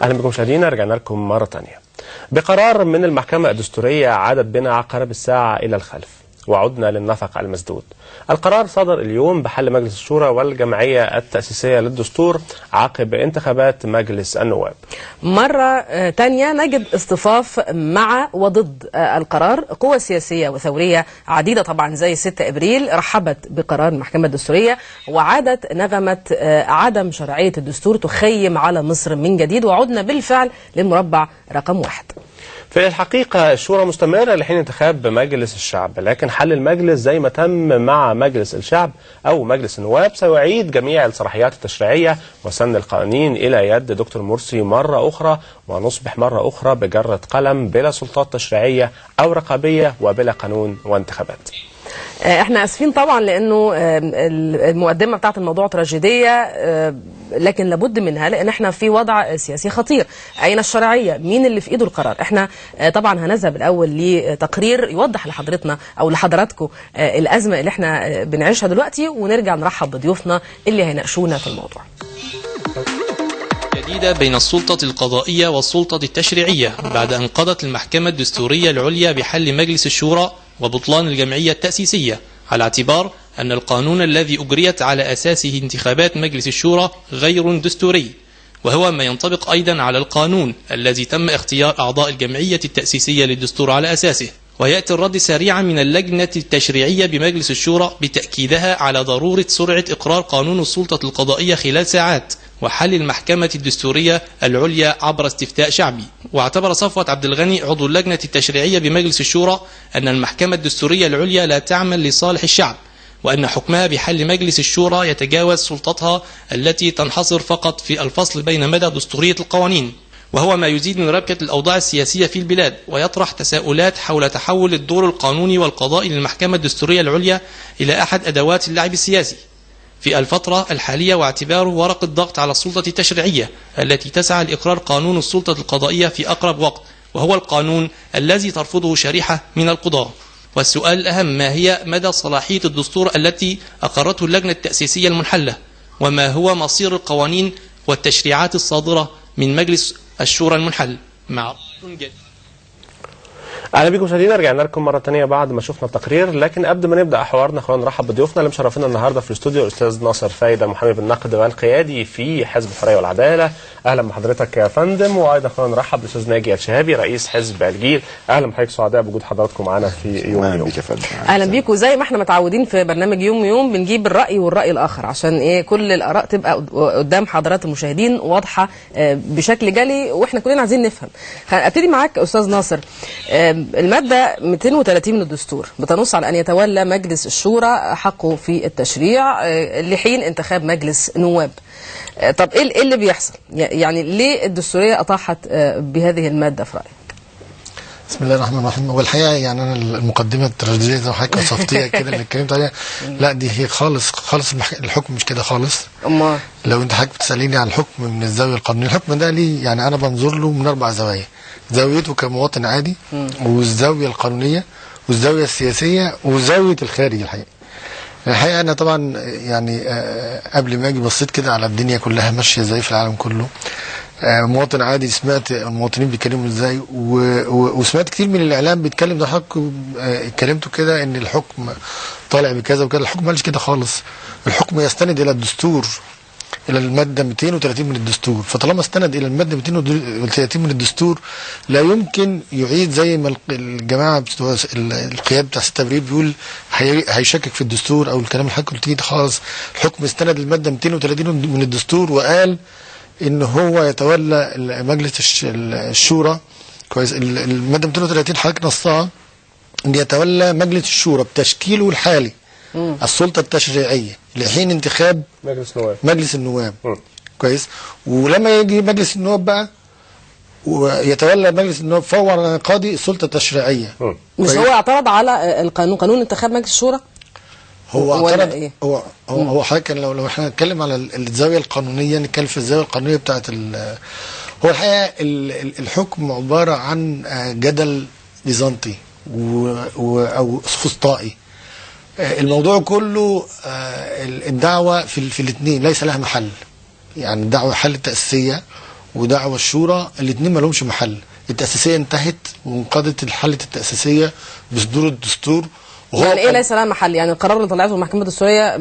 أهلا بكم مشاهدينا، رجعنا لكم مرة تانية. بقرار من المحكمة الدستورية عادت بنا عقارب الساعة إلى الخلف وعدنا للنفق المسدود. القرار صدر اليوم بحل مجلس الشورى والجمعية التأسيسية للدستور عقب انتخابات مجلس النواب. مرة تانية نجد اصطفاف مع وضد القرار. قوى سياسية وثورية عديدة طبعا زي 6 إبريل رحبت بقرار المحكمة الدستورية، وعادت نغمة عدم شرعية الدستور تخيم على مصر من جديد، وعدنا بالفعل للمربع رقم 1. في الحقيقة الشورى مستمرة لحين انتخاب مجلس الشعب، لكن حل المجلس زي ما تم مع مجلس الشعب أو مجلس النواب سيعيد جميع الصلاحيات التشريعية وسن القوانين إلى يد دكتور مرسي مرة أخرى، ونصبح مرة أخرى بجرة قلم بلا سلطات تشريعية أو رقابية وبلا قانون وانتخابات. احنا اسفين طبعا لانه المقدمه بتاعت الموضوع تراجيديه، لكن لابد منها لان احنا في وضع سياسي خطير. اين الشرعيه؟ مين اللي في ايده القرار؟ احنا طبعا هنذهب الاول لتقرير يوضح لحضرتنا او لحضراتكم الازمه اللي احنا بنعيشها دلوقتي، ونرجع نرحب بضيوفنا اللي هيناقشونا في الموضوع. جديدة بين السلطة القضائية والسلطة التشريعية بعد أن قضت المحكمة الدستورية العليا بحل مجلس الشورى وبطلان الجمعية التأسيسية، على اعتبار أن القانون الذي أجريت على أساسه انتخابات مجلس الشورى غير دستوري، وهو ما ينطبق أيضا على القانون الذي تم اختيار أعضاء الجمعية التأسيسية للدستور على أساسه. ويأتي الرد سريعا من اللجنة التشريعية بمجلس الشورى بتأكيدها على ضرورة سرعة إقرار قانون السلطة القضائية خلال ساعات وحل المحكمة الدستورية العليا عبر استفتاء شعبي. واعتبر صفوت عبد الغني عضو اللجنة التشريعية بمجلس الشورى أن المحكمة الدستورية العليا لا تعمل لصالح الشعب، وأن حكمها بحل مجلس الشورى يتجاوز سلطتها التي تنحصر فقط في الفصل بين مدى دستورية القوانين، وهو ما يزيد من ربكة الأوضاع السياسية في البلاد، ويطرح تساؤلات حول تحول الدور القانوني والقضائي للمحكمة الدستورية العليا إلى أحد أدوات اللعب السياسي في الفترة الحالية، واعتباره ورقة ضغط على السلطة التشريعية التي تسعى لإقرار قانون السلطة القضائية في أقرب وقت، وهو القانون الذي ترفضه شريحة من القضاة. والسؤال الأهم: ما هي مدى صلاحية الدستور التي أقرته اللجنة التأسيسية المنحلة؟ وما هو مصير القوانين والتشريعات الصادرة من مجلس الشورى المنحل؟ مع اهلا بكم مشاهدينا، رجعنا لكم مره ثانيه بعد ما شفنا التقرير. لكن قبل ما نبدا حوارنا خلونا نرحب بضيوفنا اللي مشرفينا النهارده في الاستوديو، الاستاذ ناصر فايد المحامي بالنقد والقيادي في حزب الحريه والعداله. اهلا بحضرتك يا فندم. وايضا خلونا نرحب بالاستاذ ناجي الشهابي رئيس حزب الجيل. اهلا بحضرتك، سعداء بوجود حضراتكم معانا في يوم يوم. اهلا بيكم. زي ما احنا متعودين في برنامج يوم يوم بنجيب الراي والراي الاخر عشان ايه كل الاراء تبقى قدام حضرات المشاهدين واضحه بشكل جلي، واحنا كلنا عايزين نفهم. ابتدي معاك استاذ ناصر. الماده 230 من الدستور بتنص على أن يتولى مجلس الشورى حقه في التشريع لحين انتخاب مجلس نواب. طب إيه اللي بيحصل؟ يعني ليه الدستورية أطاحت بهذه المادة في رأيك؟ بسم الله الرحمن الرحيم. هو الحقيقه يعني انا المقدمه التراجيديه زي ما حضرتك وصفتيها كده اللي اتكلمت عليها، لا دي هي خالص الحكم مش كده خالص. امال لو انت حضرتك بتساليني عن الحكم من الزاويه القانونيه، الحكم ده ليه يعني انا بنظر له من 4 زوايا: زاويته كمواطن عادي، والزاويه القانونيه، والزاويه السياسيه، وزاويه الخارج. الحقيقه انا طبعا يعني قبل ما اجي بصيت كده على الدنيا كلها ماشيه ازاي في العالم كله. مواطن عادي سمعت المواطنين بيتكلموا ازاي، وسمعت كتير من الاعلام بيتكلم. ده حق اتكلمتوا كده ان الحكم طالع بكذا وكذا. الحكم مالش كده خالص. الحكم يستند الى الدستور، الى الماده 230 من الدستور. فطالما استند الى الماده 230 من الدستور لا يمكن يعيد زي ما الجماعه بتوع القيادة بتاع 6 ابريل بيقول هيشكك في الدستور او الكلام الحكم اللي تيجي خالص. الحكم استند للماده 230 من الدستور وقال ان هو يتولى مجلس الشورى. كويس. الماده 230 حضرتك نصها ان يتولى مجلس الشورى بتشكيله الحالي السلطه التشريعيه لحين انتخاب مجلس النواب. كويس. ولما يجي مجلس النواب بقى ويتولى مجلس النواب فورا قاضي السلطه التشريعيه. مش هو اعترض على قانون انتخاب مجلس الشورى؟ هو اعترض. إيه؟ هو حضرتك لو احنا نتكلم على الزاويه القانونيه، نتكلم في الزاويه القانونيه بتاعت هو الحقيقه الحكم عباره عن جدل بيزنطي او فسطائي. الموضوع كله الدعوه في الاثنين ليس لها محل. يعني الدعوه الحل التاسيسيه ودعوه الشورى الاثنين ما لهمش محل. التاسيسيه انتهت وانقضت الحل التاسيسيه بصدور الدستور. يعني ايه ليس لها محل؟ يعني القرار اللي طلعته المحكمه الدستوريه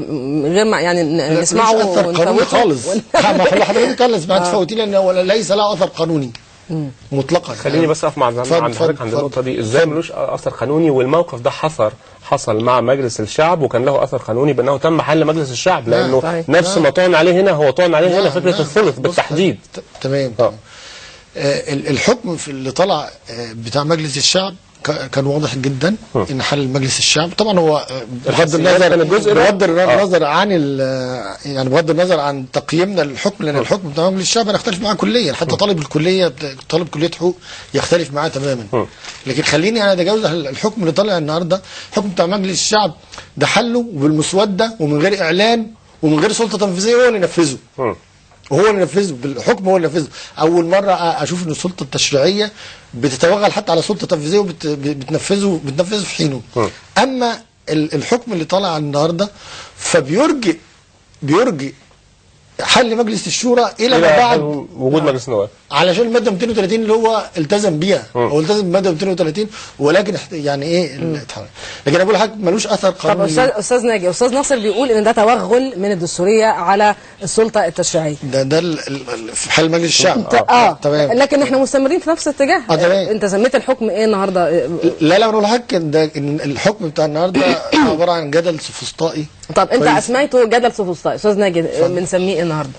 غير يعني نسمعه ونفوته خالص. حضرتك قال سمعت فوتي لان هو ليس له اثر قانوني مطلقا. خليني بس اقف مع حضرتك عند النقطه دي. ازاي ملوش اثر قانوني والموقف ده حصل مع مجلس الشعب وكان له اثر قانوني بانه تم حل مجلس الشعب، لانه نفس ما طعن عليه هنا هو طعن عليه هنا فكره الثلث بالتحديد. تمام. الحكم في اللي طلع بتاع مجلس الشعب كان واضح جدا ان حل مجلس الشعب طبعا هو بغض النظر عن تقييمنا للحكم، لان الحكم بتاع مجلس الشعب انا اختلف معاه كليا، حتى طالب كليه حقوق يختلف معاه تماما. لكن خليني انا اتجاوز الحكم اللي طالع النهارده. الحكم بتاع مجلس الشعب ده حله بالمسوده ومن غير اعلان ومن غير سلطه تنفيذيه، هو اللي نفذه. وهو اللي نفذه بالحكم، هو اللي نفذه. اول مره اشوف ان السلطه التشريعيه بتتوغل حتى على سلطه تنفيذيه وبتنفذه في حينه. اما الحكم اللي طالع النهارده فبيرجئ حل مجلس الشورى الى ما بعد وجود مجلس النواب، علشان الماده 230 اللي هو التزم بيها. هو التزم بالماده 230 ولكن يعني ايه لكن انا بقول لحضرتك ملوش اثر قانوني. طب استاذ ناجي، استاذ ناصر بيقول ان ده توغل من الدستوريه على السلطه التشريعيه. ده في حل مجلس الشعب. تمام. لكن احنا مستمرين في نفس الاتجاه. انت سميت الحكم ايه النهارده؟ لا انا بقول لحضرتك ان الحكم بتاع النهارده عباره عن جدل سوفسطائي. طب انت اسميته جدل سوفسطائي، استاذ ناجي بنسميه ايه النهارده؟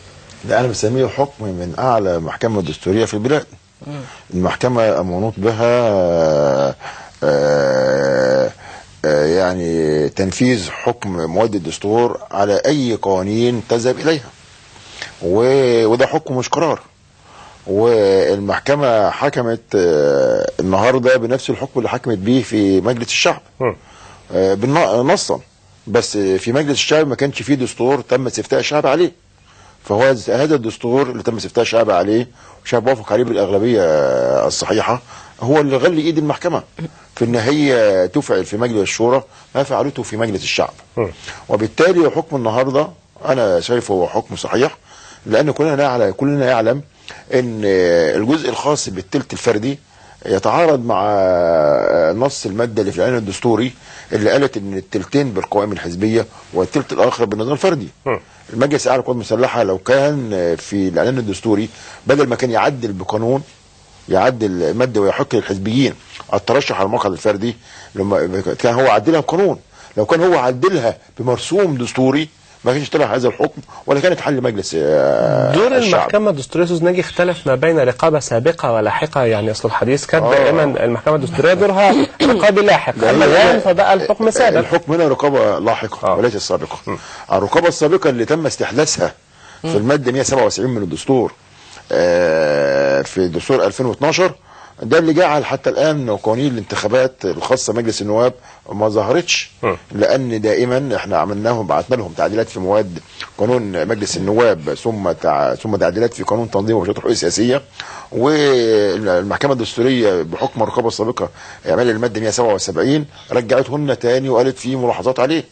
ده انا بسميه حكم من اعلى محكمه دستوريه في البلاد. المحكمه منوط بها يعني تنفيذ حكم مواد الدستور على اي قوانين تذهب اليها، وده حكم مش قرار. والمحكمه حكمت النهارده بنفس الحكم اللي حكمت بيه في مجلس الشعب نصا، بس في مجلس الشعب ما كانش فيه دستور تم استفتاء الشعب عليه. فهو هذا الدستور اللي تم استفتاء الشعب عليه والشعب وافق عليه بالاغلبيه الصحيحه هو اللي غلي ايد المحكمه في ان هي تفعل في مجلس الشورى ما فعلته في مجلس الشعب. وبالتالي حكم النهارده انا شايفه هو حكم صحيح، لان كلنا يعلم ان الجزء الخاص بالثلث الفردي يتعارض مع نص الماده اللي في الاعلان الدستوري اللي قالت ان الثلثين بالقوائم الحزبيه والثلث الاخر بالنظام الفردي. المجلس الاعلى للقوات المسلحه لو كان في الاعلان الدستوري بدل ما كان يعدل بقانون يعدل الماده ويحق للحزبيين الترشح على المقعد الفردي، لما كان هو عدلها بقانون، لو كان هو عدلها بمرسوم دستوري ما كانش طلع هذا الحكم ولا كانت حل مجلس دور المحكمه الدستوريه استاذ ناجي اختلف ما بين رقابه سابقه ولاحقه. يعني اصل الحديث كان دائما المحكمه الدستوريه دورها رقابي لاحق، اما الان فبقى الحكم سابق. الحكم هنا رقابه لاحقه وليس السابقه. الرقابه السابقه اللي تم استحداثها في الماده 177 من الدستور في دستور 2012 ده اللي جعل حتى الان قوانين الانتخابات الخاصه مجلس النواب ما ظهرتش، لان دائما احنا عملناهم بعثنا لهم تعديلات في مواد قانون مجلس النواب ثم تعديلات في قانون تنظيم ومشروعات الحقوق السياسيه. والمحكمه الدستوريه بحكم الرقابه السابقه اعمال الماده 177 رجعتهن تاني وقالت في ملاحظات عليه.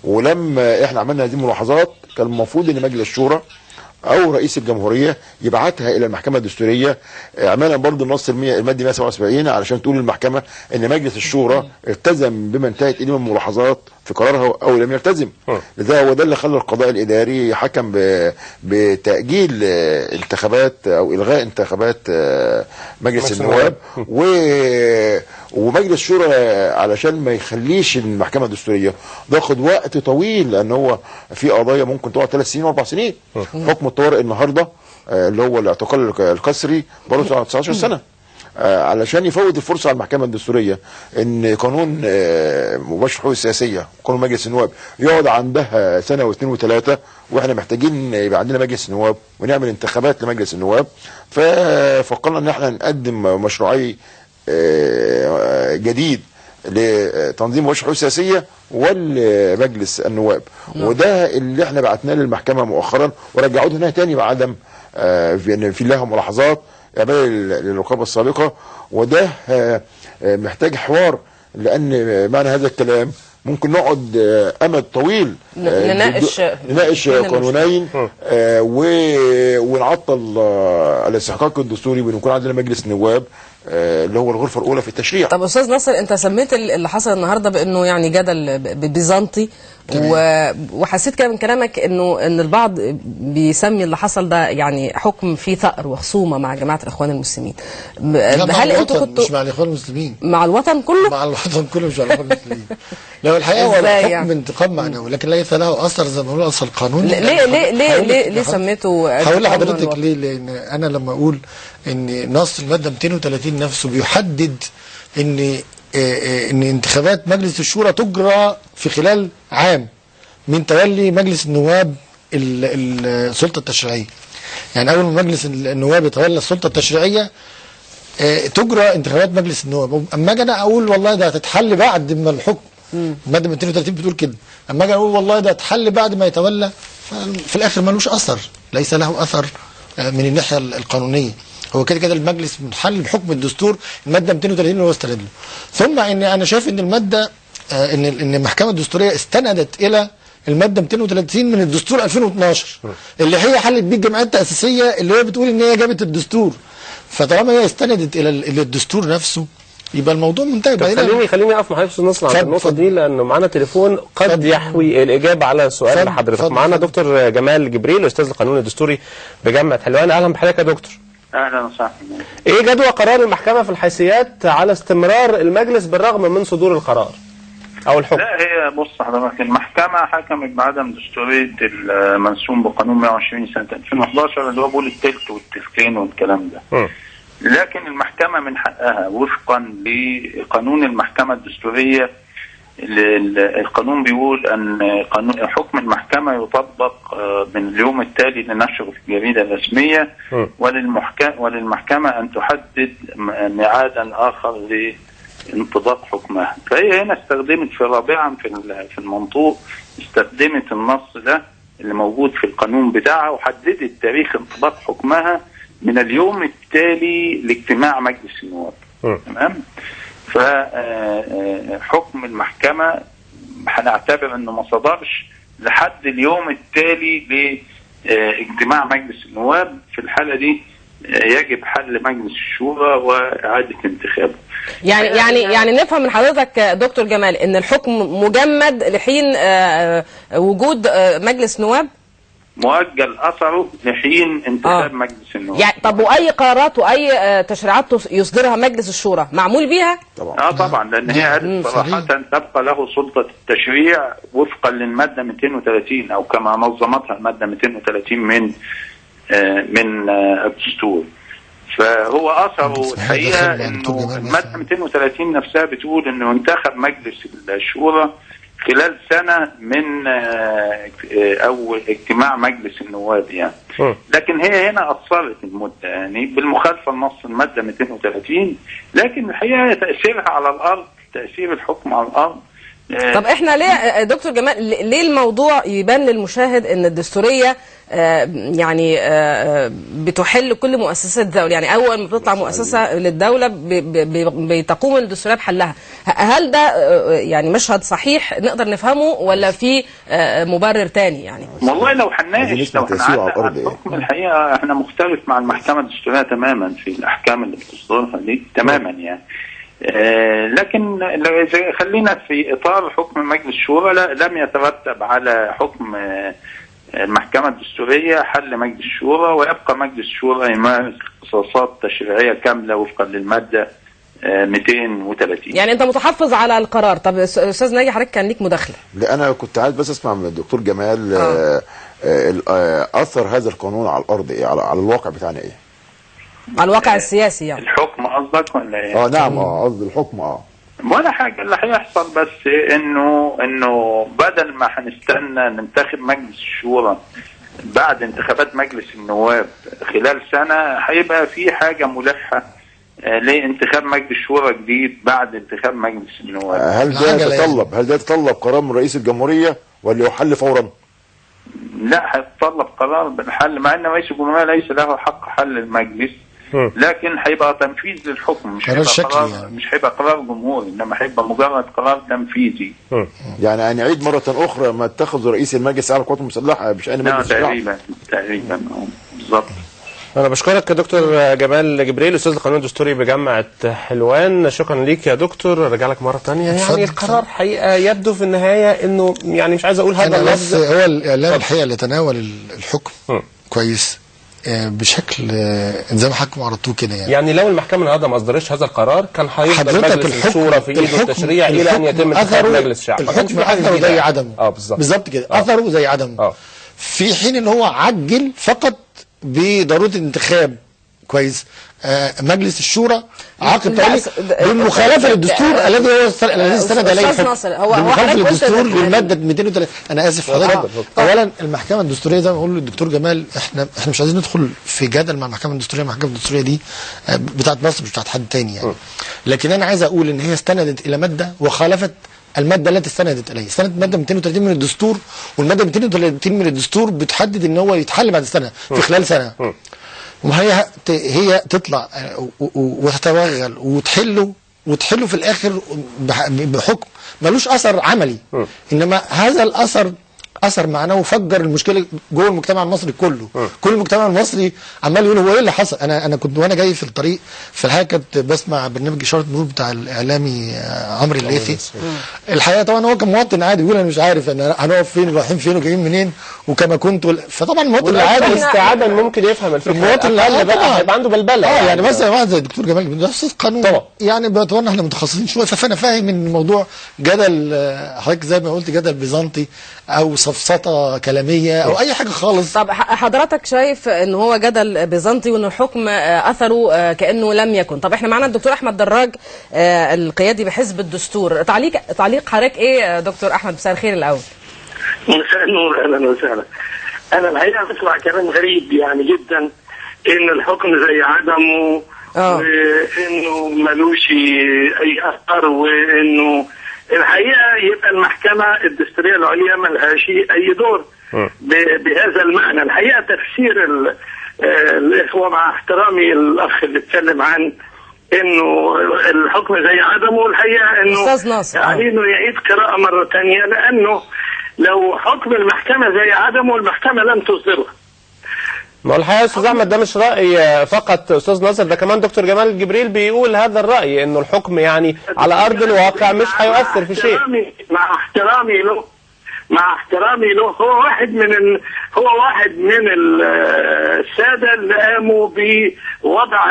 ولما احنا عملنا هذه الملاحظات كان المفروض ان مجلس الشورى او رئيس الجمهوريه يبعتها الى المحكمه الدستوريه اعمالا برضه النص الماده 177 علشان تقول للمحكمه ان مجلس الشورى التزم بما انتهت اليه من ملاحظات في قرارها او لم يلتزم. لذا هو ده اللي خلى القضاء الاداري حكم بتاجيل انتخابات او الغاء انتخابات مجلس النواب ومجلس الشورى علشان ما يخليش المحكمه الدستوريه تاخد وقت طويل، لان هو في قضايا ممكن تقعد 3 سنين و4 سنين. حكم الطوارئ النهارده اللي هو الاعتقال القسري بقاله 19 سنه علشان يفوت الفرصه على المحكمه الدستوريه ان قانون مباشر الحقوق السياسيه وقانون مجلس النواب يقعد عندها سنه واثنين وثلاثه، واحنا محتاجين يبقى عندنا مجلس نواب ونعمل انتخابات لمجلس النواب. ففكرنا ان احنا نقدم مشروعي جديد لتنظيم مباشر الحقوق السياسيه والمجلس النواب، وده اللي احنا بعتناه للمحكمه مؤخرا ورجعوه هنا تاني بعدم في لها ملاحظات اعمال للرقابه السابقه. وده محتاج حوار، لان معنى هذا الكلام ممكن نقعد امد طويل نناقش قانونين ونعطل الاستحقاق الدستوري بان يكون عندنا مجلس نواب اللي هو الغرفه الاولى في التشريع. طب استاذ ناصر، انت سميت اللي حصل النهارده بانه يعني جدل بيزنطي، وحسيت كده من كلامك ان البعض بيسمي اللي حصل ده يعني حكم فيه ثأر وخصومه مع جماعه الاخوان المسلمين. هل انتوا كنتوا مش مع الاخوان المسلمين؟ مع الوطن كله؟ مع الوطن كله مش مع الاخوان المسلمين. لو الحقيقه هو الحكم يعني انتقام معنوي، لكن ليس له اثر زي ما بنقول اثر قانوني. ليه سميته؟ هقول لحضرتك ليه. لان انا لما اقول ان نص الماده 230 نفسه بيحدد ان انتخابات مجلس الشورى تجرى في خلال عام من تولي مجلس النواب السلطه التشريعيه. يعني اول ما مجلس النواب يتولى السلطه التشريعيه تجرى انتخابات مجلس النواب. اما اجي انا اقول والله ده هتتحل بعد ما الحكم، الماده 230 بتقول كده، اما اجي اقول والله ده هتحل بعد ما يتولى، في الاخر ملوش اثر، ليس له اثر من الناحيه القانونيه. هو كده كده المجلس منحل بحكم الدستور الماده 230 اللي هو استند له. ثم ان انا شايف ان الماده ان المحكمه الدستوريه استندت الى الماده 230 من الدستور 2012 اللي هي حلت بيه الجمعيات التاسيسيه اللي هي بتقول ان هي جابت الدستور. فطالما هي استندت الى الدستور نفسه يبقى الموضوع منتهي. خليني اقف مع حضرتك استاذ نصر على النقطه دي، لانه معانا تليفون قد يحوي الاجابه على سؤال لحضرتك. معانا دكتور جمال جبريل، استاذ القانون الدستوري بجامعه حلوان. اهلا بحضرتك يا دكتور. اهلا وسهلا. ايه جدوى قرار المحكمه في الحيثيات على استمرار المجلس بالرغم من صدور القرار او الحكم؟ لا، هي بص حضرتك، المحكمه حكمت بعدم دستوريه المنسوم بقانون 120 سنه 2011 اللي هو بيقول التلت والتلتين والكلام ده. لكن المحكمه من حقها وفقا لقانون المحكمه الدستوريه، القانون بيقول ان حكم المحكمه يطبق من اليوم التالي لنشره في الجريده الرسميه، وللمحكمه ان تحدد ميعادا اخر لانطباق حكمها. فهي هنا استخدمت رابعا في المنطوق، استخدمت النص ده اللي موجود في القانون بتاعها وحددت تاريخ انطباق حكمها من اليوم التالي لاجتماع مجلس النواب. تمام؟ فحكم المحكمة هنعتبر انه ما صدرش لحد اليوم التالي لاجتماع مجلس النواب. في الحالة دي يجب حل مجلس الشورى وإعادة انتخابه. يعني نفهم من حضرتك دكتور جمال ان الحكم مجمد لحين وجود مجلس نواب، مؤجل اثره لحين انتخاب مجلس النواب. يعني طب واي قرارات واي تشريعات يصدرها مجلس الشورى معمول بيها؟ طبعا. طبعا، لان هي قالت صراحه تبقى له سلطه التشريع وفقا للماده 230 او كما نظمتها الماده 230 من الدستور. فهو اثره الحقيقه انه الماده 230 نفسها بتقول انه انتخب مجلس الشورى خلال سنة من أول اجتماع مجلس النواب يعني. لكن هي هنا أثرت المدة يعني بالمخالفة لنص المادة 230، لكن الحقيقة تأثيرها على الأرض، تأثير الحكم على الأرض. طب احنا ليه دكتور جمال، ليه الموضوع يبان للمشاهد ان الدستورية يعني بتحل كل مؤسسات الدولة؟ يعني اول ما بتطلع مؤسسة للدولة بتقوم الدستورية بحلها. هل ده يعني مشهد صحيح نقدر نفهمه ولا في مبرر تاني؟ يعني والله لو هنناقش على الحكم الحقيقة احنا مختلف مع المحكمة الدستورية تماما في الاحكام اللي بتصدرها دي تماما يعني. لكن خلينا في اطار حكم مجلس الشورى، لم يترتب على حكم المحكمة الدستورية حل مجلس الشورى، ويبقى مجلس الشورى يمارس اختصاصات تشريعية كاملة وفقا للمادة 230. يعني انت متحفظ على القرار. طب استاذ ناجي حضرتك كان ليك مداخلة. لا، انا كنت عايز بس اسمع من الدكتور جمال اثر هذا القانون على الارض ايه، على الواقع بتاعنا ايه؟ على الواقع السياسي يعني. الحكم قصدك ولا ايه؟ نعم، قصدي الحكم. ولا حاجه، اللي هيحصل بس انه بدل ما هنستنى ننتخب مجلس الشورى بعد انتخابات مجلس النواب خلال سنه، هيبقى في حاجه ملحه لانتخاب مجلس شورى جديد بعد انتخاب مجلس النواب. هل ده يتطلب قرار من رئيس الجمهوريه ولا يحل فورا؟ لا، هيتطلب قرار بالحل، مع ان رئيس الجمهوريه ليس له حق حل المجلس، لكن هيبقى تنفيذ للحكم، مش هيبقى قرار يعني. مش هيبقى قرار جمهوري، انما هيبقى مجرد قرار تنفيذي. يعني هنعيد مرة أخرى ما اتخذ رئيس المجلس الأعلى للقوات المسلحة بشأن مجلس الشعب. تقريبا بالظبط. أنا بشكرك يا دكتور جمال جبريل، أستاذ القانون الدستوري بجامعة حلوان. شكرا ليك يا دكتور، رجع لك مرة ثانية. يعني القرار حقيقة يبدو في النهاية إنه يعني مش عايز أقول هذا اللفظ، هو الإعلام الحقيقة اللي تناول الحكم كويس بشكل زي ما حضرتك عرضتوه كده. يعني لو المحكمة النهارده ما أصدرتش هذا القرار كان هيفضل مجلس الشورى في إيده التشريع إلى أن يتم انتخاب مجلس الشعب. الحكم أثره زي عدمه. بالظبط كده. أثره زي عدمه. في حين إن هو عجل فقط بضرورة الانتخاب كويس مجلس الشورى عقب ذلك بالمخالفه للدستور الذي استند اليه الحكم. بالمخالفه للدستور للماده 203. انا اسف حضرتك. اولا المحكمه الدستوريه زي ما بقول للدكتور جمال، احنا مش عايزين ندخل في جدل مع المحكمه الدستوريه. المحكمه الدستوريه دي بتاعت مصر مش بتاعت حد تاني يعني. لكن انا عايز اقول ان هي استندت الى ماده وخالفت الماده التي استندت اليه. استندت ماده 230 من الدستور، والماده 230 من الدستور بتحدد ان هو يتحل بعد سنه في خلال سنه. وهي تطلع وتتوغل وتحله في الاخر بحكم ملوش اثر عملي، انما هذا الاثر اثر معنوي فجر المشكله جوه المجتمع المصري كله. كل المجتمع المصري عمال يقول هو ايه اللي حصل. انا كنت وانا جاي في الطريق في الحقيقه كنت بسمع برنامج اشاره نور بتاع الاعلامي عمرو الليثي. الحقيقه طبعا هو كمواطن عادي يقول انا مش عارف هنقف فين ورايحين فين وجايين منين وكما كنت فطبعا المواطن العادي استعادا ممكن يفهم الفكره. المواطن العادي بقى هيبقى عنده بلبله يعني مثلا واحد زي الدكتور جمال ده استاذ قانون طبعا. يعني باعتبارنا احنا متخصصين شويه فانا فاهم ان الموضوع جدل حضرتك زي ما قلت جدل بيزنطي او سفسطه كلاميه او اي حاجه خالص. طب حضرتك شايف ان هو جدل بيزنطي وان الحكم اثره كانه لم يكن. طب احنا معانا الدكتور احمد دراج القيادي بحزب الدستور. تعليق حضرتك ايه دكتور احمد؟ مساء الخير الاول. مساء النور، اهلا وسهلا. انا الحقيقه بسمع كلام غريب يعني جدا ان الحكم زي عدمه وانه ملوش اي اثر، وانه الحقيقه يبقى المحكمه الدستوريه العليا ما لهاش اي دور بهذا المعنى. الحقيقه تفسير الاخوه مع احترامي الاخ اللي اتكلم عن انه الحكم زي عدمه، الحقيقه انه يعني انه يعيد قراءه مره ثانيه، لانه لو حكم المحكمه زي عدمه المحكمه لم تصدره. ما هو الحقيقه استاذ احمد ده مش راي فقط استاذ ناصر، ده كمان دكتور جمال جبريل بيقول هذا الراي انه الحكم يعني على ارض الواقع مش هيؤثر في شيء. مع احترامي له هو واحد من الساده اللي قاموا بوضع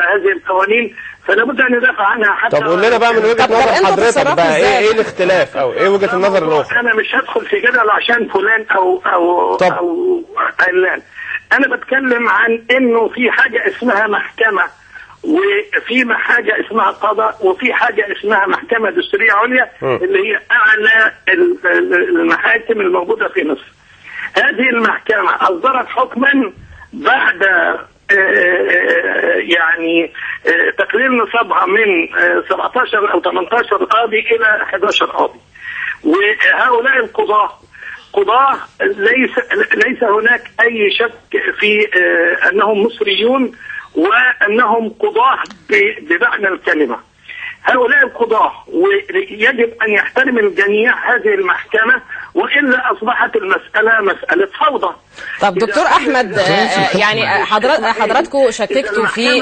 هذه القوانين، فلا بد ان ندافع عنها. حتى طب قول لنا بقى من وجهه نظر حضرتك بقى ايه الاختلاف او ايه وجهه النظر الاخرى؟ انا مش هدخل في جدل عشان فلان او علان. انا بتكلم عن انه في حاجه اسمها محكمه، وفي حاجه اسمها قضاء، وفي حاجه اسمها محكمه دستوريه عليا اللي هي اعلى المحاكم الموجوده في مصر. هذه المحكمه اصدرت حكما بعد يعني تقليل نصابها من 17 او 18 قاضي الى 11 قاضي. وهؤلاء قضاة ليس هناك اي شك في انهم مصريون وانهم قضاة بمعنى الكلمة. هؤلاء القضاة ويجب ان يحترم الجميع هذه المحكمة، والا اصبحت المسألة مسألة فوضى. طب دكتور احمد يعني حضراتكم شككتوا في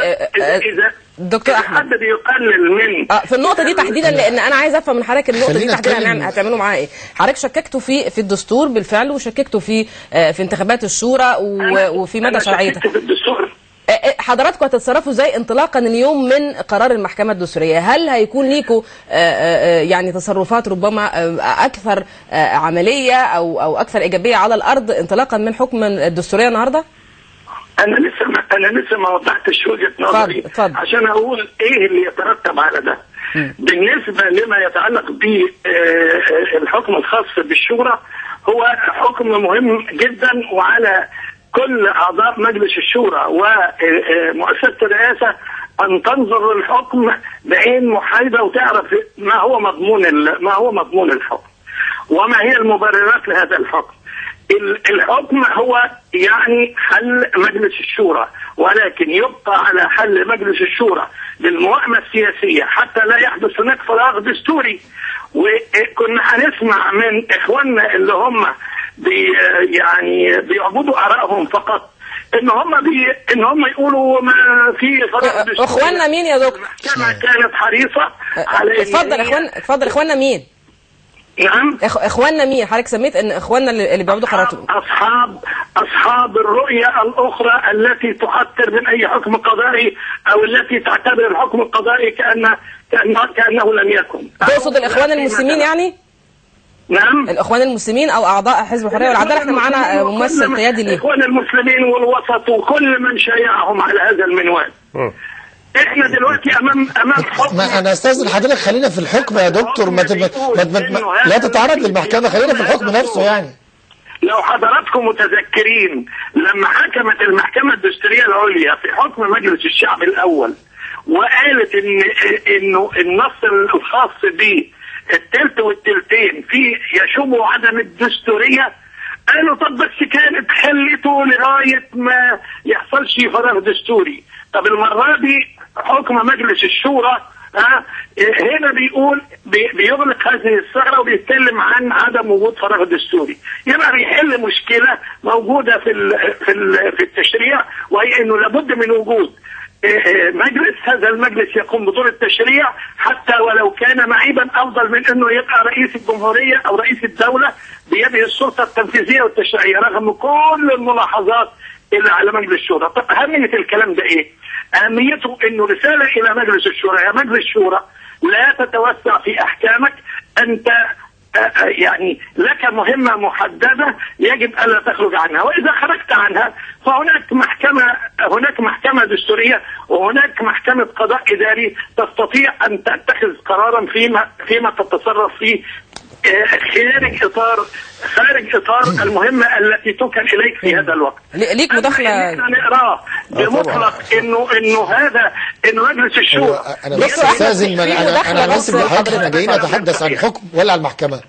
دكتور احمد حد بيقلل من في النقطه دي تحديدا، لان انا عايز افهم من حضرتك النقطه دي تحديدا هتعملوا معاها ايه. حضرتك شككتوا في الدستور بالفعل، وشككتوا في انتخابات الشورى وفي مدى شرعيتها. حضراتكم هتتصرفوا ازاي انطلاقا اليوم من قرار المحكمه الدستوريه؟ هل هيكون ليكوا يعني تصرفات ربما اكثر عمليه او اكثر ايجابيه على الارض انطلاقا من حكم الدستوريه النهارده؟ انا لسه ما وضحتش وجهه نظري عشان اقول ايه اللي يترتب على ده. بالنسبه لما يتعلق بالحكم الخاص بالشورى، هو حكم مهم جدا، وعلى كل اعضاء مجلس الشورى ومؤسسه الرئاسه ان تنظر للحكم بعين محايده وتعرف ما هو مضمون الحكم وما هي المبررات لهذا الحكم. الحكم هو يعني حل مجلس الشورى، ولكن يبقى على حل مجلس الشورى للموائمة السياسية حتى لا يحدث هناك فراغ دستوري. وكنا هنسمع من إخواننا اللي هم يعني بيعبدوا آرائهم فقط ان هم يقولوا ما في فراغ دستوري. اخواننا مين يا دكتور؟ المحكمة كانت حريصة على اتفضل اخواننا مين؟ نعم اخواننا مين؟ حضرتك سميت ان اخواننا اللي بيعبدوا قراراتهم اصحاب الرؤية الاخرى التي تحذر من اي حكم قضائي او التي تعتبر الحكم القضائي كأنه لم يكن. تقصد الاخوان المسلمين يعني؟ نعم الاخوان المسلمين او اعضاء حزب الحريه والعداله. احنا معانا ممثل قيادي ليه. الاخوان المسلمين والوسط وكل من شايعهم على هذا المنوال. احنا دلوقتي امام حكم. ما انا استاذن حضرتك خلينا في الحكم يا دكتور، لا تتعرض للمحكمه، خلينا في الحكم نفسه. يعني لو حضراتكم متذكرين لما حكمت المحكمة الدستورية العليا في حكم مجلس الشعب الأول وقالت إنه النص الخاص به التلت والتلتين فيه يشوب عدم الدستورية، قالوا طب بس كانت خلته لغاية ما يحصلش فراغ دستوري. طب المرة دي حكم مجلس الشورى هنا بيقول بيغلق هذه الثغرة وبيتكلم عن عدم وجود فراغ دستوري، يبقى بيحل مشكلة موجودة في التشريع، وهي انه لابد من وجود هذا المجلس يقوم بدور التشريع حتى ولو كان معيبا، افضل من انه يبقى رئيس الجمهورية او رئيس الدولة بيده السلطة التنفيذية والتشريعية رغم كل الملاحظات اللي على مجلس الشورى. طب أهمية الكلام ده ايه؟ أهميته انه رسالة الى مجلس الشورى: يا مجلس الشورى لا تتوسع في احكامك، انت يعني لك مهمة محددة يجب ألا تخرج عنها، وإذا خرجت عنها هناك محكمة دستورية وهناك محكمة قضاء إداري تستطيع أن تتخذ قرارا فيما تتصرف فيه خارج إطار المهمة التي توكل إليك في هذا الوقت. ليك مداخلة نقراه بمطلق إنه مجلس الشورى. أنا بس أستاذن، أنا بس بحضرتك احنا جايين نتحدث عن الحكم ولا عن المحكمة؟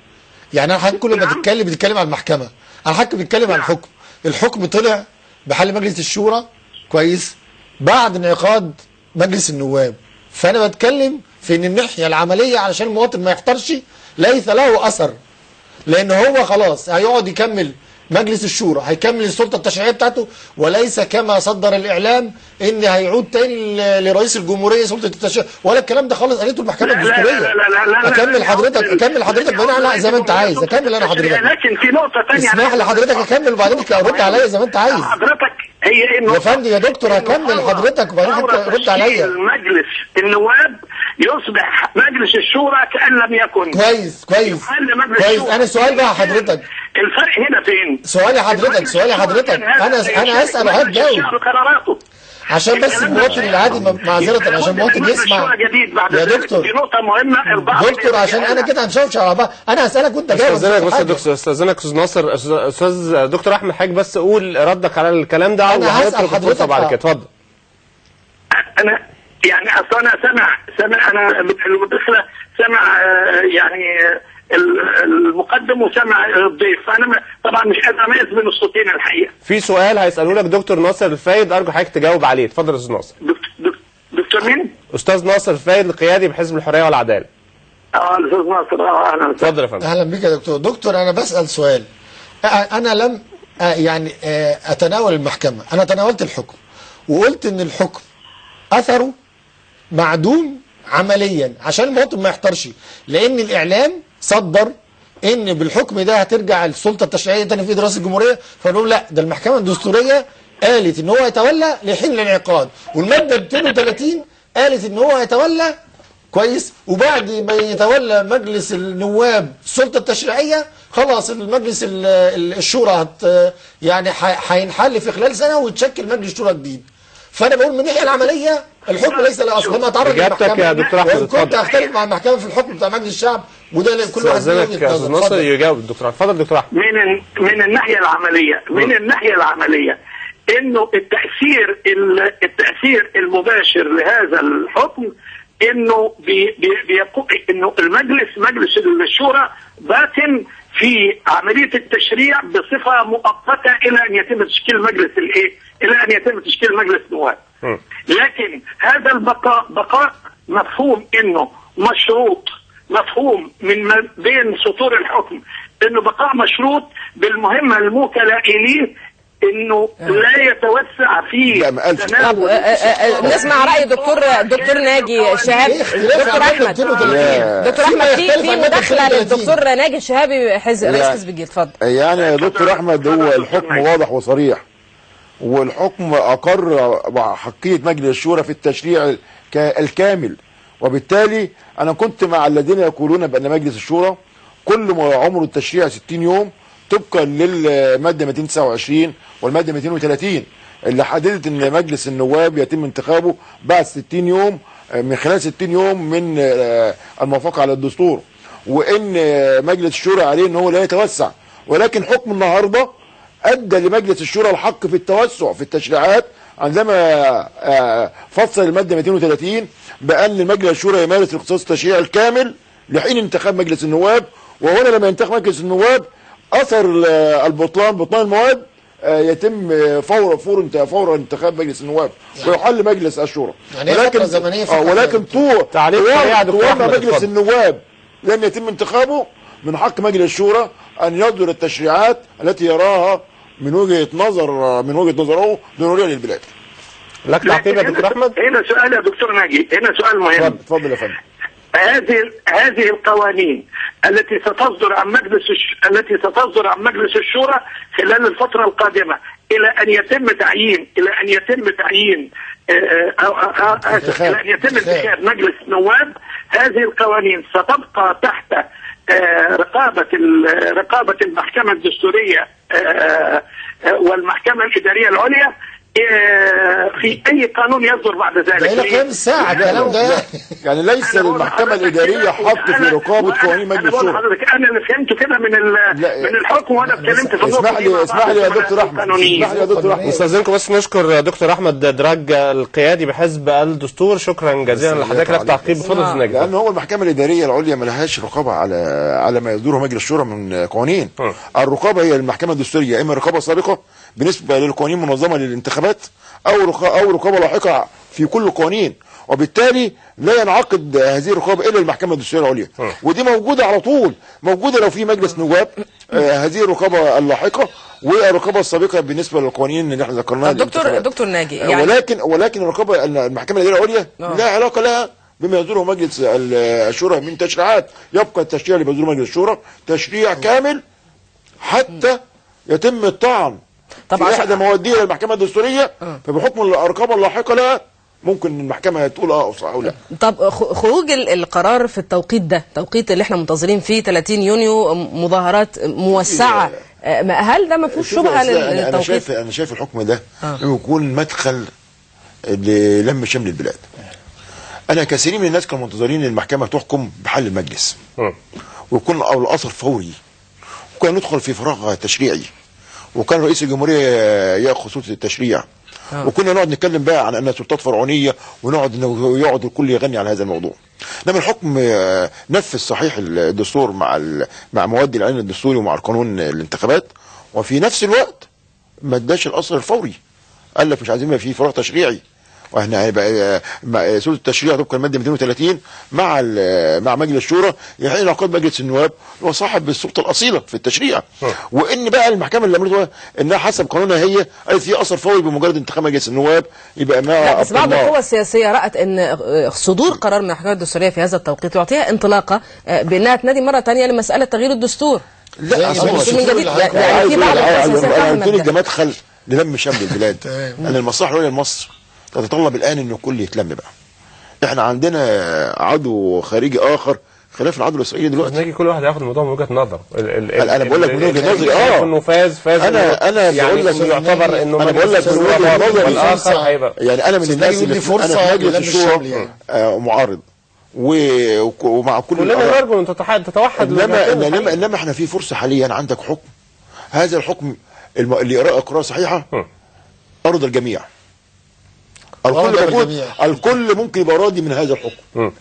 يعني أنا كل ما بتتكلم عن المحكمة، أنا حضرتك بتتكلم عن الحكم. الحكم طلع بحل مجلس الشورى كويس بعد انعقاد مجلس النواب، فأنا بتكلم في إن الناحية العملية علشان المواطن ما يحترش ليس له أثر، لأن هو خلاص هيقعد يكمل مجلس الشورى، هيكمل السلطة التشريعية بتاعته، وليس كما صدر الإعلام إن هيعود تاني لرئيس الجمهورية سلطة التشريع، ولا الكلام ده خالص قالته المحكمة الدستورية. أكمل حضرتك بناء زي ما أنت عايز، أكمل أنا حضرتك. لكن في نقطة تانية اسمح لحضرتك أكمل وبعدين رد عليا زي ما أنت عايز. حضرتك هي إنه يا فندم يا دكتور هكمل حضرتك وبعدين رد عليا. مجلس النواب يصبح مجلس الشورى كأن لم يكن. كويس. أنا سؤال بقى حضرتك، الفرق هنا فين؟ سؤالي حضرتك انا اسال وحضرتك جاوب عشان بس المواطن العادي، معذره عشان المواطن يسمع يا دكتور. دي نقطه مهمه دكتور عشان انا كده هنشوش على بعض. انا هسالك وانت جاوب. استاذنك استاذ ناصر. استاذ دكتور احمد حاج بس قول ردك على الكلام ده انا هسال حضرتك بعد كده. اتفضل. انا يعني اصل انا سامع انا المداخله سامع يعني المقدم وسمع الضيف، فانا طبعا مش قادر اميز بين الصوتين الحقيقه. في سؤال هيساله لك دكتور ناصر الفايد، ارجو حضرتك تجاوب عليه. اتفضل يا استاذ ناصر. دكتور مين؟ استاذ ناصر الفايد القيادي بحزب الحريه والعداله. الاستاذ ناصر اهلا. اتفضل يا فندم. اهلا بك يا دكتور. دكتور انا بسال سؤال، انا لم يعني اتناول المحكمه، انا تناولت الحكم وقلت ان الحكم اثره معدوم عمليا عشان المواطن ما يحترش، لان الاعلام صدر ان بالحكم ده هترجع السلطه التشريعيه تاني في ايد رئيس الجمهوريه، فنقول لا، ده المحكمه الدستوريه قالت ان هو يتولى لحين الانعقاد، والماده 230 قالت ان هو يتولى كويس، وبعد ما يتولى مجلس النواب السلطه التشريعيه خلاص المجلس الشورى يعني هينحل في خلال سنه ويتشكل مجلس شورى جديد. فانا بقول من الناحيه العمليه الحكم ليس له اصل، لما اتعرض للمحكمه يا دكتور احمد كنت اختلف مع المحكمه في الحكم بتاع مجلس الشعب، وده كل واحد يا استاذ ناصر يجاوب الدكتور. اتفضل دكتور احمد. من الناحيه العمليه انه التاثير المباشر لهذا الحكم انه انه مجلس الشورى باطن في عمليه التشريع بصفه مؤقته الى ان يتم تشكيل مجلس الى ان يتم تشكيل مجلس نواب. لكن هذا البقاء بقاء مفهوم انه مشروط، مفهوم من بين سطور الحكم انه بقاء مشروط بالمهمه الموكله اليه انه لا يتوسع فيه تناول. نسمع راي دكتور ناجي شهاب. دكتور احمد في مداخله للدكتور ناجي شهابي رئيس حزب الجيل. اتفضل. يعني يا دكتور احمد، هو الحكم واضح وصريح، والحكم اقر حقيه مجلس الشورى في التشريع الكامل، وبالتالي انا كنت مع الذين يقولون بان مجلس الشورى كل ما عمره التشريع 60 يوم طبقا للماده 229 والماده 230 اللي حددت ان مجلس النواب يتم انتخابه بعد 60 يوم، من خلال 60 يوم من الموافقه على الدستور، وان مجلس الشورى عليه ان هو لا يتوسع. ولكن حكم النهارده ادى لمجلس الشورى الحق في التوسع في التشريعات عندما فصل الماده 230 بان مجلس الشورى يمارس الاختصاص التشريعي الكامل لحين انتخاب مجلس النواب. وهنا لما ينتخب مجلس النواب اثر بطلان المواد يتم فور انتخاب مجلس النواب ويحل مجلس الشورى. يعني ولكن طول مجلس النواب لم يتم انتخابه، من حق مجلس الشورى ان يصدر التشريعات التي يراها من وجهه نظره ضروريه للبلاد. لك تعقيب يا دكتور احمد؟ هنا سؤال يا دكتور ناجي، هنا سؤال مهم. اتفضل يا فندم. هذه القوانين التي ستصدر عن مجلس الشورى خلال الفترة القادمة إلى أن يتم انتخاب مجلس النواب، هذه القوانين ستبقى تحت رقابة المحكمة الدستورية والمحكمة الإدارية العليا في اي قانون يصدر بعد ذلك. الى قيام الساعه الكلام ده يعني ليس للمحكمه الاداريه حق في رقابه قوانين مجلس الشورى. انا اللي فهمته كده من الحكم وانا اتكلمت في النقطه دي. اسمح لي يا دكتور احمد. استاذنكم بس نشكر دكتور احمد دراج القيادي بحزب الدستور. شكرا جزيلا لحضرتك. لك تعقيب بفضل نجم. لان هو المحكمه الاداريه العليا ما لهاش رقابه على ما يصدره مجلس الشورى من قوانين. الرقابه هي المحكمه الدستوريه، اما رقابه سابقه بالنسبه للقوانين المنظمه للانتخابات او رقابه لاحقه في كل القوانين، وبالتالي لا ينعقد هذه الرقابه الا المحكمه الدستوريه العليا. ودي موجوده على طول، موجوده لو في مجلس نواب هذه الرقابه اللاحقه والرقابه السابقه بالنسبه للقوانين اللي احنا ذكرناها. دكتور ناجي يعني ولكن الرقابه المحكمه الاداريه العليا لا علاقه لها بما يصدره مجلس الشورى من تشريعات. يبقى التشريع اللي بيصدره مجلس الشورى تشريع كامل حتى يتم الطعن في احدى مواديه للمحكمه الدستوريه، فبحكم الرقابه اللاحقه لها ممكن المحكمه تقول او صح او لا. طب خروج القرار في التوقيت ده، التوقيت اللي احنا منتظرين فيه 30 يونيو مظاهرات موسعه، هل ده ما فيهوش شبهه للتوقيت؟ انا شايف الحكم ده يكون مدخل للم شمل البلاد. انا كثيرين من الناس كانوا منتظرين المحكمه تحكم بحل المجلس ويكون الاثر فوري، وكان ندخل في فراغ تشريعي، وكان رئيس الجمهوريه ياخذ سلطه التشريع، وكنا نقعد نتكلم بقى عن انها سلطات فرعونيه ويقعد الكل يغني على هذا الموضوع. انما الحكم نفذ صحيح الدستور مع مواد العين الدستوري ومع القانون الانتخابات، وفي نفس الوقت ما اداش الاثر الفوري. قال لك مش عايزين يبقى في فراغ تشريعي، واحنا هيبقى سلطه التشريع طبقا الماده 230 مع مجلس الشورى يحين عقد مجلس النواب هو صاحب السلطه الاصيله في التشريع. وان بقى المحكمه اللي عملتها انها حسب قانونها هي قالت في اثر فوري بمجرد انتخاب مجلس النواب يبقى ما. بس بعض القوى السياسيه رات ان صدور قرار من المحكمه الدستوريه في هذا التوقيت يعطيها انطلاقه بانها تنادي مره ثانيه لمساله تغيير الدستور. لا الدستور من جديد. يعني في بعض القوى السياسيه ده مدخل للم شمل البلاد. ان المصلحه العليا لمصر تتطلب الان ان الكل يتلم بقى. احنا عندنا عدو خارجي اخر خلاف العدو الاسرائيلي دلوقتي. نيجي كل واحد ياخد الموضوع من وجهه نظر. انا بقول لك من وجهه نظري انه فاز انا يعني بقول لك يعتبر انه انا بقول لك من وجهه نظري الاخر هيبقى يعني انا من الناس اللي في مجلس الشورى معارض ومع كل كلنا نرجو ان تتوحد. انما احنا في فرصه حاليا. عندك حكم، هذا الحكم اللي يقرأ قراءه صحيحه ارضى الجميع. الكل ممكن يبقى راضي من هذا الحكم،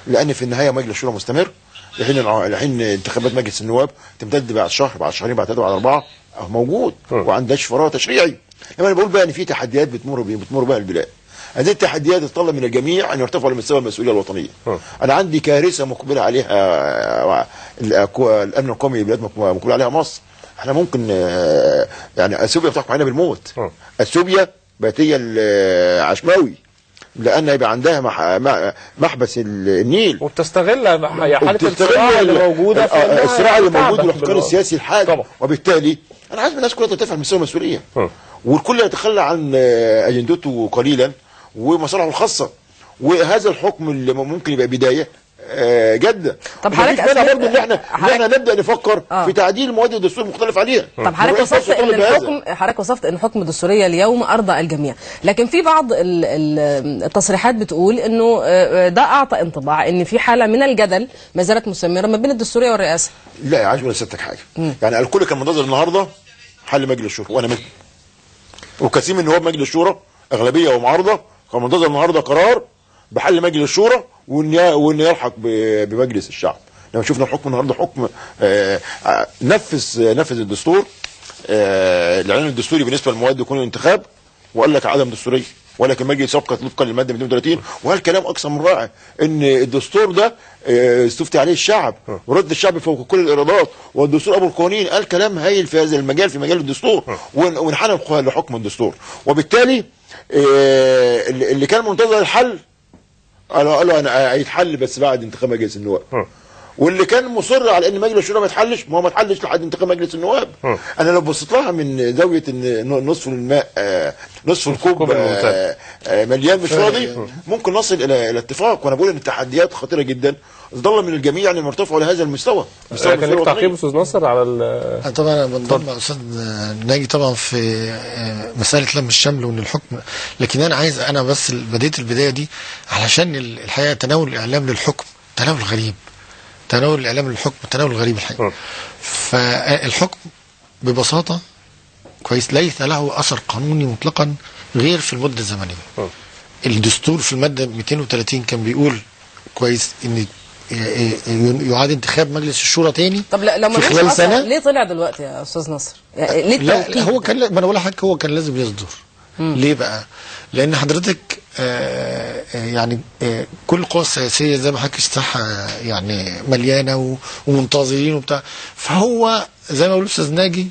لان في النهايه مجلس الشورى مستمر لحين انتخابات مجلس النواب تمتد بعد شهر، بعد شهرين، بعد 3، بعد 4 موجود وعندهاش فراغ تشريعي. لما انا بقول بقى ان في تحديات بتمر بها البلاد، هذه التحديات تتطلب من الجميع ان يرتفعوا لمستوى المسؤوليه الوطنيه. انا عندي كارثه مقبله عليها الامن القومي للبلاد، مقبله عليها مصر. احنا ممكن يعني اثيوبيا بتحكم علينا بالموت. اثيوبيا بقت هي العشماوي، لان يبقى عندها محبس النيل، وبتستغل حاله الصراع اللي موجوده في الصراع اللي موجود والاحتكار السياسي الحاد. وبالتالي انا عايز الناس كلها ترتفع لمستوى المسؤوليه، والكل يتخلى عن اجندته قليلا ومصالحه الخاصه، وهذا الحكم اللي ممكن يبقى بدايه جدا. طب حضرتك برضه ان احنا نبدا نفكر في تعديل مواد الدستور المختلف عليها. طب حضرتك وصفت ان حكم الدستوريه اليوم ارضى الجميع، لكن في بعض التصريحات بتقول انه ده اعطى انطباع ان في حاله من الجدل ما زالت مستمره ما بين الدستوريه والرئاسه. لا يا عايز ولا سيادتك حاجه. يعني الكل كان منتظر النهارده حل مجلس الشورى، وانا منهم، وكثير من نواب مجلس الشورى اغلبيه ومعارضه كان منتظر النهارده قرار بحل مجلس الشورى وان يلحق بمجلس الشعب. لما شفنا الحكم النهارده حكم نفذ الدستور، الاعلان الدستوري بالنسبه للمواد يكون الانتخاب، وقال لك عدم دستوريه، ولكن المجلس يبقى طبقا للماده 230. وهل كلام اكثر من رائع ان الدستور ده استفتي عليه الشعب ورد الشعب فوق كل الايرادات، والدستور ابو القوانين. قال كلام هايل في هذا المجال، في مجال الدستور، وانحنى لحكم الدستور. وبالتالي اللي كان منتظر الحل قالوا انا هيتحل بس بعد انتخاب مجلس النواب. واللي كان مصر على ان مجلس الشورى ما يتحلش، ما هو ما اتحلش لحد انتخاب مجلس النواب. انا لو بصيت لها من زاويه ان نصف الماء نصف الكوب مليان مش فاضي، ممكن نصل الى اتفاق. وانا بقول ان التحديات خطيره جدا، ظل من الجميع ان يرتفعوا لهذا المستوى. كان لك تعقيب استاذ ناصر على طبعا انا بنضم مع استاذ ناجي طبعا في مساله لم الشمل وان الحكم، لكن انا بس بديت البدايه دي علشان الحقيقه تناول الاعلام للحكم تناول غريب، تناول الاعلام للحكم تناول غريب الحقيقه. فالحكم ببساطه كويس ليس له اثر قانوني مطلقا غير في المده الزمنيه. الدستور في الماده 230 كان بيقول كويس ان يعاد انتخاب مجلس الشورى تاني. طب لو ما خلال سنه ليه طلع دلوقتي يا استاذ نصر؟ ليه لا هو كان، ما انا بقول لحضرتك هو كان لازم يصدر. ليه بقى؟ لان حضرتك يعني كل القوى السياسيه زي ما حضرتك الساحه يعني مليانه ومنتظرين وبتاع، فهو زي ما بيقول الاستاذ ناجي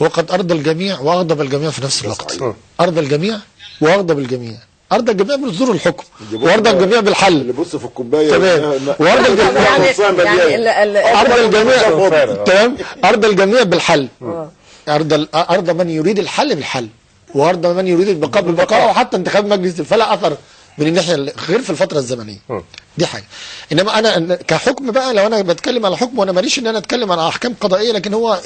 هو قد ارضى الجميع واغضب الجميع في نفس الوقت. ارضى الجميع واغضب الجميع، ارضى الجميع بصدور الحكم وارضى الجميع بالحل. اللي بص في الكوبايه تمام، وارضى الجميع ارضى الجميع تمام، ارضى الجميع بالحل، ارضى من يريد الحل بالحل، وارضى من يريد البقاء بالبقاء، وحتى انتخاب مجلس فلا اثر من الناحيه غير في الفتره الزمنيه. دي حاجه. انما انا كحكم بقى، لو انا بتكلم على حكم، وانا ماليش ان انا اتكلم على احكام قضائيه، لكن هو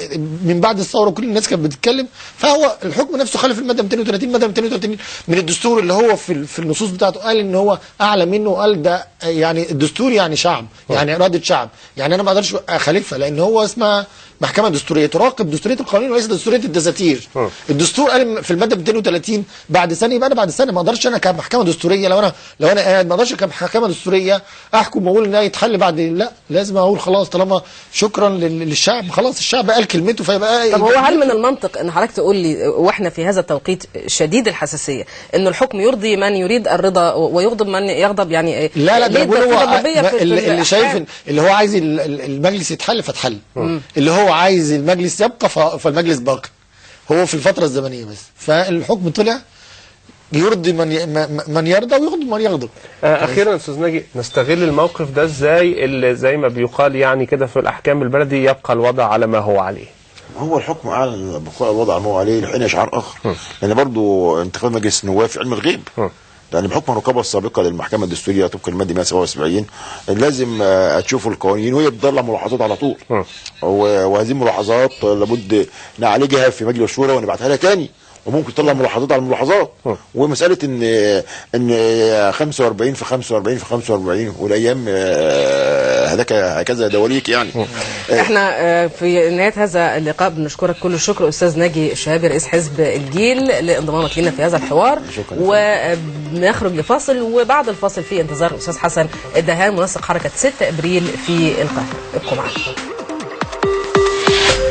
من بعد الثوره كل الناس كانت بتتكلم، فهو الحكم نفسه خالف الماده 230. ماده 230 من الدستور اللي هو في النصوص بتاعته قال ان هو اعلى منه، وقال ده يعني الدستور يعني شعب، يعني اراده شعب، يعني انا ما اقدرش اخالفها، لان هو اسمها محكمه دستوريه تراقب دستوريه القوانين وليس دستوريه الدساتير. الدستور قال في الماده 230 بعد سنه، يبقى انا بعد سنه ما اقدرش انا كمحكمه دستوريه، لو انا قاعد ما اقدرش كمحكمه دستوريه احكم واقول ان هي يتحل بعد، لا لازم اقول خلاص طالما شكرا للشعب، خلاص الشعب قال كلمته فيبقى. طب هو هل من المنطق ان حضرتك تقول لي واحنا في هذا التوقيت شديد الحساسيه ان الحكم يرضي من يريد الرضا ويغضب من يغضب؟ يعني لا ده هو اللي شايف اللي هو عايز المجلس يتحل فاتحل، اللي هو عايز المجلس يبقى فالمجلس باقي، هو في الفتره الزمنيه بس. فالحكم طلع يرضي من يرضى ويغضب من يغضب. اخيرا استاذ ناجي، نستغل الموقف ده ازاي اللي زي ما بيقال يعني كده في الاحكام البلدي يبقى الوضع على ما هو عليه؟ هو الحكم اعلن بقاء الوضع على ما هو عليه لحين اشعار اخر. يعني برضه انتخاب مجلس النواب في علم الغيب، يعني بحكم الرقابه السابقه للمحكمه الدستوريه طبقا للماده 177 لازم تشوف القوانين وهي بتطلع ملاحظات على طول، وهذه الملاحظات لابد نعالجها في مجلس الشورى ونبعتها لها تاني، وممكن تطلع ملاحظات على الملاحظات. ومساله ان 45 في 45 في 45 والايام هكذا دواليك يعني. احنا في نهايه هذا اللقاء بنشكرك كل الشكر استاذ ناجي الشهابي رئيس حزب الجيل لانضمامك لنا في هذا الحوار، ونخرج لفاصل، وبعد الفاصل في انتظار الاستاذ حسن الدهان منسق حركه 6 ابريل في القاهره. ابقوا معنا.